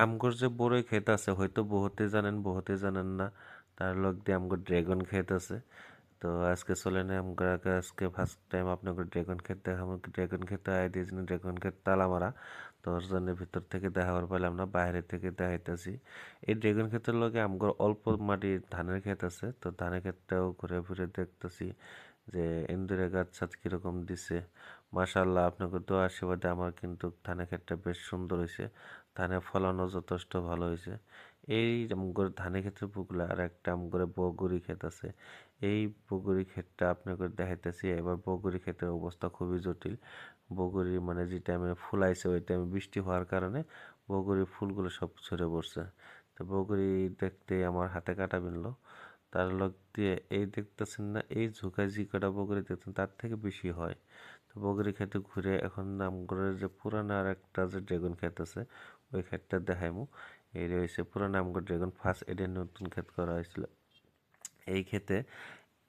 আমগর যে বড়ই ক্ষেত আছে হয়তো বহুতে জানেন না। তার লগ দিয়ে আমগর ড্রাগন ক্ষেত আছে। তো আজকে চলেন আমগর আজকে ফার্স্ট টাইম আপনাকে ড্রাগন ক্ষেত দেখাবো। ড্রাগন ক্ষেতে আই দিয়েছেন ড্রাগন ক্ষেত তালা মারা। তো ওর জন্য ভিতর থেকে দেখাবার পাইলাম না, বাইরে থেকে দেখাইতেছি। এই ড্রাগন ক্ষেতের লগে আমগর অল্প মাটির ধানের ক্ষেত আছে। তো ধানের ক্ষেতটাও ঘুরে ফিরে দেখতেছি যে ইন্দুরে গাছ ছাদ কিরকম দিছে। মাশাআল্লাহ আপনাকে দোয়া আশীর্বাদে আমার কিন্তু ধানের ক্ষেতটা বেশ সুন্দর হয়েছে। ধানের ফলনও যথেষ্ট ভালো হয়েছে। এই আমগর ধানের ক্ষেতের পুকুলা আর একটা আমগরে বগুড়ি ক্ষেত আছে। এই বগুড়ি ক্ষেতটা আপনাকে দেখাইতেছি। এবার বগুড়ি ক্ষেতের অবস্থা খুবই জটিল। বগুড়ি মানে যে টাইমে ফুলাইছে ওই টাইমে বৃষ্টি হওয়ার কারণে বগুড়ি ফুলগুলো সব ঝরে পড়ছে। তো বগুড়ি দেখতে আমার হাতে কাঁটা বিঁধলো। তার লগ দিয়ে এই দেখতেছেন না, এই ঝুঁকা যে কটা বগুড়ি দেখতেছেন তার থেকে বেশি হয়। তো বগুড়ি খেতে ঘুরে এখন আমগরের যে পুরানা আর একটা যে ড্রাগন ক্ষেত আছে ওই ক্ষেতটা দেখাইমু। এই রয়েছে পুরানা আমগর ড্রাগন ফার্স্ট এডের নতুন ক্ষেত করা হয়েছিল। এই ক্ষেতে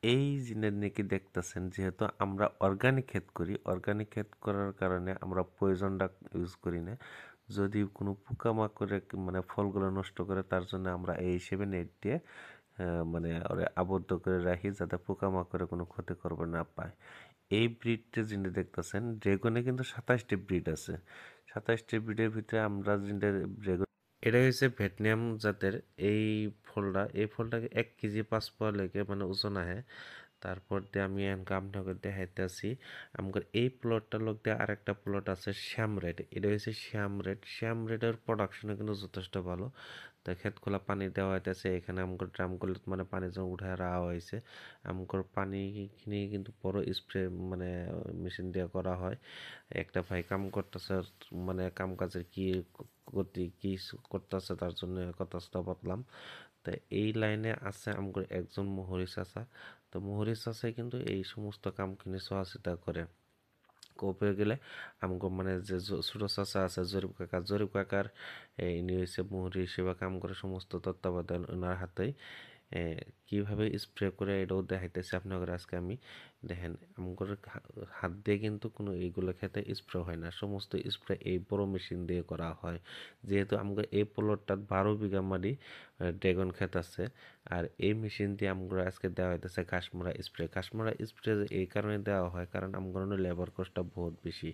এই জিনিস নাকি দেখতেছেন, যেহেতু আমরা অর্গানিক ক্ষেত করি, অর্গানিক ক্ষেত করার কারণে আমরা পয়জনটা ইউজ করি না। যদি কোনো পোকামাকড়ে মানে ফলগুলো নষ্ট করে তার জন্য আমরা এই হিসেবে নেট দিয়ে মানে ওরে আবদ্ধ করে রাখি যাতে পোকামাকড়ে কোনো ক্ষতি করবে না পায়। এই ব্রিডটা যিনি দেখতেছেন ড্রাগনে কিন্তু 27টি ব্রিড আছে। 27টি ব্রিডের ভিতরে আমরা যেটা ড্রাগন, এটা হচ্ছে ভিয়েতনাম জাতের। এই ফলটাকে 1 কেজি 5 পোয়া লেগে মানে ওজন আহে। তারপর দিয়ে আমি আপনাকে দেখাইতেছি আমাদের এই প্লটটার লোক দিয়ে আরেকটা প্লট আছে শ্যামরেড। এটা হচ্ছে শ্যামরেডের প্রোডাকশনও কিন্তু যথেষ্ট ভালো। তা ক্ষেত খোলা পানি দেওয়া হইতেছে এখানে আমগর ড্রামগুলো মানে পানি যখন উঠায় রাখা হয়েছে। আমগর পানিখিনি কিন্তু বড় স্প্রে মানে মেশিন দিয়ে করা হয়। একটা ভাই কাম করতেছে, মানে কাম কাজের কি গতি কি করতেছে তার জন্য কথা বললাম। তা এই লাইনে আছে আমগর একজন মোহরি চাচা। তো মোহরি চাচাই কিন্তু এই সমস্ত কামখিনি চোৱাচিতা করে। কবে গেলে আমগো মানে যে ছোট চাচা আছে জরিপ কাকার ইনি হচ্ছে মুহুরি হিসেবে কাম করে, সমস্ত তত্ত্বাবধান ওনার হাতেই। এ, কিভাবে স্প্রে করে এটাও দেখাইতেছি আপনাদের আজকে আমি। দেখেন আমগর হাত দিয়ে কিন্তু কোনো এইগুলো খেতে স্প্রে হয় না, সমস্ত স্প্রে এই বড় মেশিন দিয়ে করা হয়। যেহেতু আমগো এই প্লটটাত 12 বিঘা মাটি ড্রাগন ক্ষেত আছে। আর এই মেশিন দিয়ে আমগো আজকে দেওয়া হইতেছে ঘাস মারা স্প্রে এই কারণে দেওয়া হয় কারণ আমগো লেবার কস্টটা বহুত বেশি।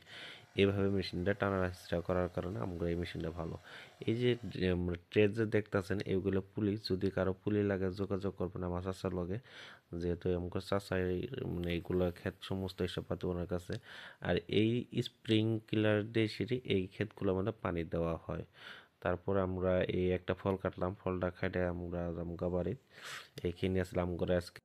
এইভাবে মেশিনটা টানা হেঁচড়া করার কারণে আমগো এই মেশিনটা ভালো। এই যে ট্রেড যে দেখতেছেন এগুলো পুলি, যদি কারো পুলি লাগে যোগাযোগ করবেন আমার চাচার লগে। যেহেতু আমাকে চাচাই মানে এইগুলো ক্ষেত সমস্ত হিসাব পাতি ওনার কাছে। আর এই স্প্রিংকলার দিয়ে সেটি এই ক্ষেতগুলো মানে পানি দেওয়া হয়। তারপর আমরা এই একটা ফল কাটলাম, ফলটা খাইতে আমরা আমগা বাড়ি এইখানে আসলাম করে আজকে।